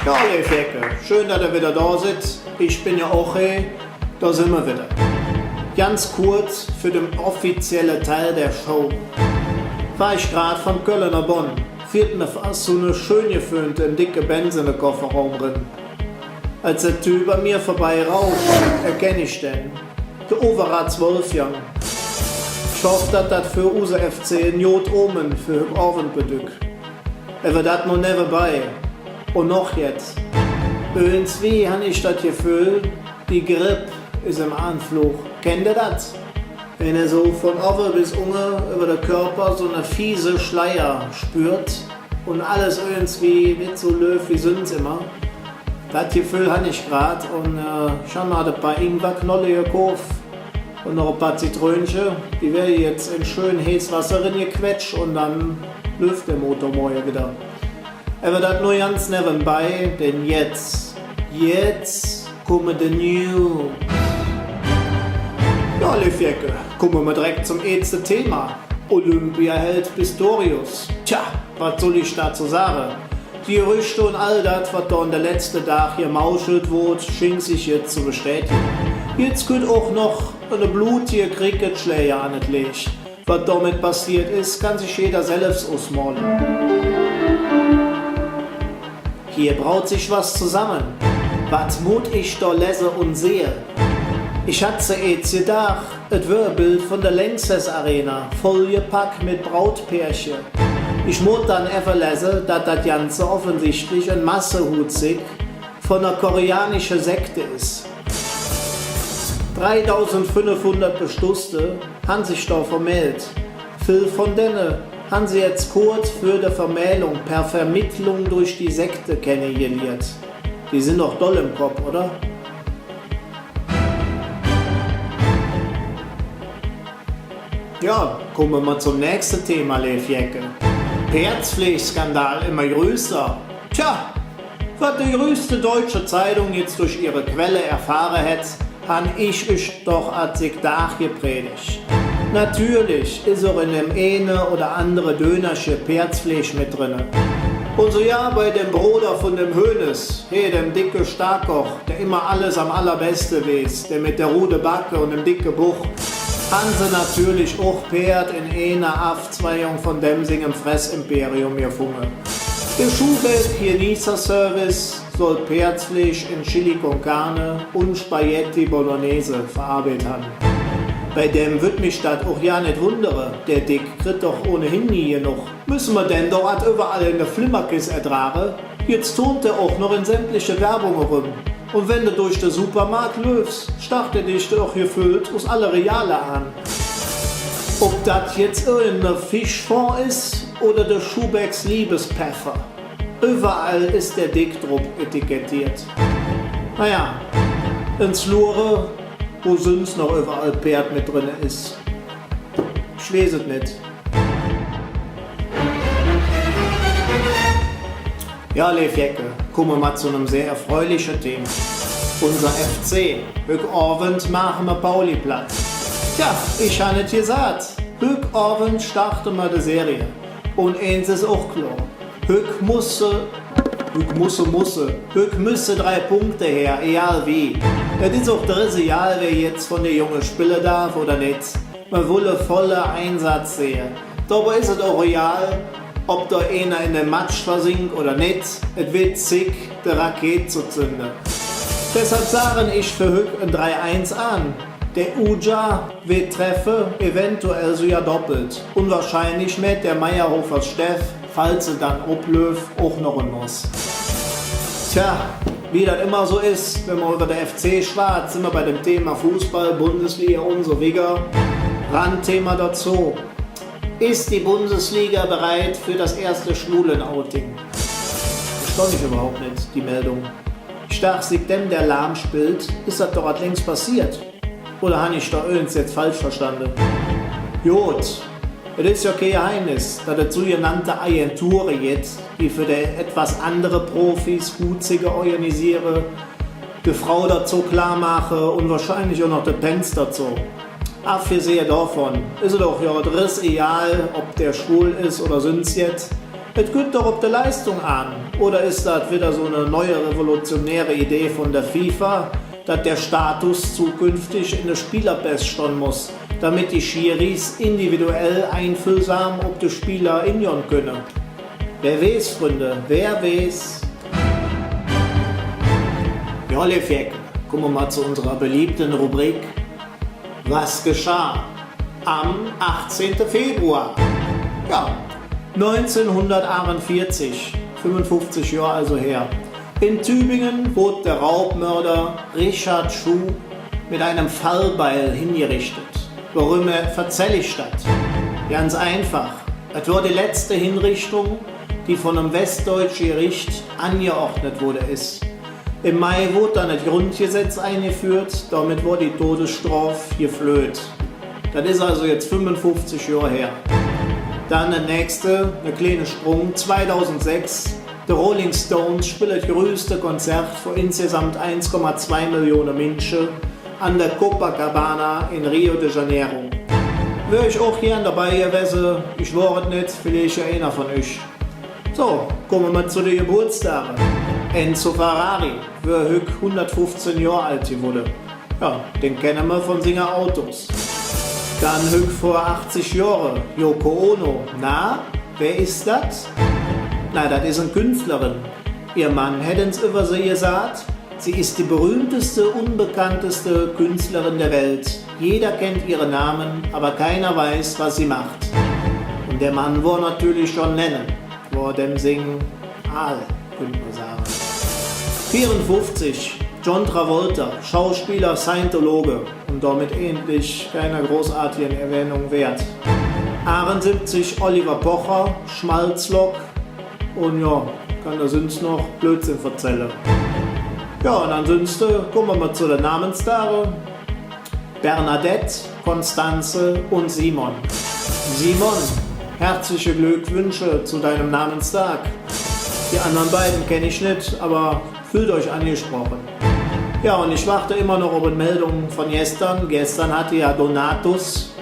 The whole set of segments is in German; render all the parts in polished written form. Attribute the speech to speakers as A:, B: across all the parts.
A: Ja, Leif Jecke, schön, dass ihr wieder da seid. Ich bin ja auch hier, da sind wir wieder. Ganz kurz für den offiziellen Teil der Show. War ich gerade von Köln nach Bonn, fiel mir fast so eine schön geföhnte, dicke Benz in den Kofferraum drin. Als der Typ bei mir vorbei rauscht, erkenne ich den. Der Overrats Wolfgang. Ich hoffe, dass das für unser FC ein Jod-Omen für den Abend bedeutet. Er wird das noch never bei. Und noch jetzt. Irgendwie habe ich das Gefühl, die Grippe ist im Anflug. Kennt ihr das? Wenn er so von oben bis unten über den Körper so eine fiese Schleier spürt und alles irgendwie nicht so läuft wie sonst immer. Das Gefühl habe ich gerade und ich habe mal ein paar Ingwerknolle gekauft und noch ein paar Zitrönchen. Die werden jetzt in schön heißes Wasser reingequetscht und dann läuft der Motor morgen wieder. Aber das nur ganz nebenbei, denn jetzt kommen die New. Ja, Leif Jecke, kommen wir direkt zum ersten Thema. Olympiaheld Pistorius. Tja, was soll ich dazu sagen? Die Gerüchte und all das, was da in der letzten Tag hier mauschelt wurde, schien sich jetzt zu bestätigen. Jetzt könnte auch noch eine blutige Cricket-Schläger an das Licht. Was damit passiert ist, kann sich jeder selbst ausmalen. Hier braut sich was zusammen. Was Mut ich da lese und sehe. Ich hatte jetzt gedacht, es wäre ein Bild von der Lanxess Arena, vollgepackt mit Brautpärchen. Ich muss dann einfach lesen, dass das Ganze offensichtlich ein Massenhutzig von einer koreanischen Sekte ist. 3500 Bestusste haben sich da vermählt. Viele von denen haben sie jetzt kurz für die Vermählung per Vermittlung durch die Sekte kennengelernt. Die sind doch doll im Kopf, oder? Ja, kommen wir mal zum nächsten Thema, Leif Jecke. Perzpflegskandal immer größer. Tja, was die größte deutsche Zeitung jetzt durch ihre Quelle erfahren hat, han ich euch doch als Tag gepredigt. Natürlich ist auch in dem eine oder andere Dönerchen Perzfleisch mit drin. Und so ja, bei dem Bruder von dem Hönes, hey, dem dicke Starkoch, der immer alles am allerbesten weiß, der mit der rude Backe und dem dicke Buch, haben sie natürlich auch Pferd in einer Aufzweigung von dem im Fressimperium gefunden. Der Schuhwelt Genießerservice soll Perzfleisch in Chili con Carne und Spaghetti Bolognese verarbeitet haben. Bei dem wird mich das auch ja nicht wundern. Der Dick kriegt doch ohnehin nie genug. Müssen wir denn dort überall in der Flimmerkiste ertragen? Jetzt turnt er auch noch in sämtliche Werbung rum. Und wenn du durch den Supermarkt läufst, startet dich doch gefüllt aus aller Reale an. Ob das jetzt irgendein Fischfond ist oder der Schubecks Liebespfeffer. Überall ist der Dickdruck etikettiert. Naja, ins Lure, wo sonst noch überall Pferd mit drin ist. Ich weiß es nicht. Ja, Leif Jecke, kommen wir mal zu einem sehr erfreulichen Thema. Unser FC. Heute Abend machen wir Pauli platt. Ja, ich habe nicht gesagt. Heute Abend starten wir die Serie. Und eins ist auch klar. Heute müssen 3 Punkte her, egal wie. Es ist auch dritte Jahr, wer jetzt von den Jungen spielen darf oder nicht. Man will voller Einsatz sehen. Dabei ist es auch real, ob da einer in den Matsch versinkt oder nicht. Es wird sick, die Rakete zu zünden. Deshalb sage ich für heute ein 3-1 an. Der Uja wird treffen, eventuell sogar doppelt. Und wahrscheinlich mit der Meyerhofer Steff, falls sie dann ablöft, auch noch ein Muss. Tja, wie das immer so ist, wenn man über der FC schwatzt, sind wir bei dem Thema Fußball, Bundesliga und so weiter. Randthema dazu. Ist die Bundesliga bereit für das erste Schwulen-Outing? Verstehe ich überhaupt nicht, die Meldung. Ich dachte, seitdem der Alarm spielt, ist das doch längst passiert. Oder habe ich da irgendwas jetzt falsch verstanden? Gut, es ist ja kein Geheimnis, dass es sogenannte Agenturen jetzt, die für die etwas andere Profis Hutzige organisieren, die Frau dazu klar machen und wahrscheinlich auch noch die Pens dazu. Abgesehen davon ist es doch ja egal, ob der schwul ist oder sonst jetzt. Es geht doch ob die Leistung an. Oder ist das wieder so eine neue revolutionäre Idee von der FIFA, dass der Status zukünftig in der Spielerbest stehen muss, damit die Schiris individuell einfühlsam ob die Spieler injon können? Wer weiß, Freunde, wer weiß? Ja, Lefjek, kommen wir mal zu unserer beliebten Rubrik. Was geschah am 18. Februar? Ja, 1941, 55 Jahre also her. In Tübingen wurde der Raubmörder Richard Schuh mit einem Fallbeil hingerichtet. Warum erzähle ich das? Ganz einfach. Es war die letzte Hinrichtung, die von einem westdeutschen Gericht angeordnet wurde. Im Mai wurde dann das Grundgesetz eingeführt, damit wurde die Todesstrafe geflöht. Das ist also jetzt 55 Jahre her. Dann der nächste, ein kleiner Sprung, 2006. Die Rolling Stones spielen das größte Konzert für insgesamt 1,2 Millionen Menschen an der Copacabana in Rio de Janeiro. Wäre ich auch gern dabei gewesen, ich war es nicht, vielleicht einer von euch. So, kommen wir mal zu den Geburtstagen. Enzo Ferrari, wer heute 115 Jahre alt geworden. Ja, den kennen wir von seinen Autos. Dann heute vor 80 Jahren, Yoko Ono. Na, wer ist das? Na, das ist eine Künstlerin. Ihr Mann hätte es über sie gesagt. Sie ist die berühmteste, unbekannteste Künstlerin der Welt. Jeder kennt ihren Namen, aber keiner weiß, was sie macht. Und der Mann war natürlich schon nennen. War dem Singen Aal, könnte man sagen. 54. John Travolta, Schauspieler, Scientologe und damit ähnlich keiner großartigen Erwähnung wert. 78. Oliver Pocher, Schmalzlok und ja, kann der sonst noch Blödsinn erzählen. Ja, und ansonsten kommen wir mal zu den Namenstagen. Bernadette, Konstanze und Simon. Simon, herzliche Glückwünsche zu deinem Namenstag. Die anderen beiden kenne ich nicht, aber fühlt euch angesprochen. Ja, und ich warte immer noch auf eine Meldung von gestern. Gestern hatte ja Donatus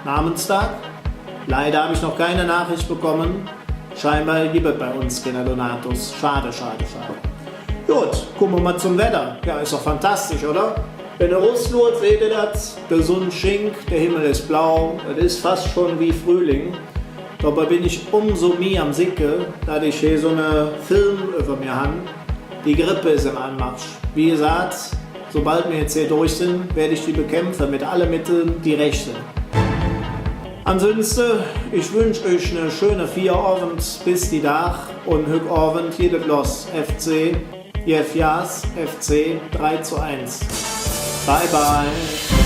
A: Namenstag. Leider habe ich noch keine Nachricht bekommen. Scheinbar gibt es bei uns keine Donatus. Schade, schade, schade. Gut, gucken wir mal zum Wetter. Ja, ist doch fantastisch, oder? Wenn ihr Russland seht ihr das, der Sonne schinkt, der Himmel ist blau, es ist fast schon wie Frühling. Dabei bin ich umso mehr am Sicke, da ich hier so einen Film über mir habe. Die Grippe ist im Anmarsch. Wie gesagt, sobald wir jetzt hier durch sind, werde ich die bekämpfen mit allen Mitteln, die recht sind. Ansonsten, ich wünsche euch eine schöne Feierabend bis die Tag und heute Abend jedes los FC, Jef Jas, FC 3:1. Bye bye.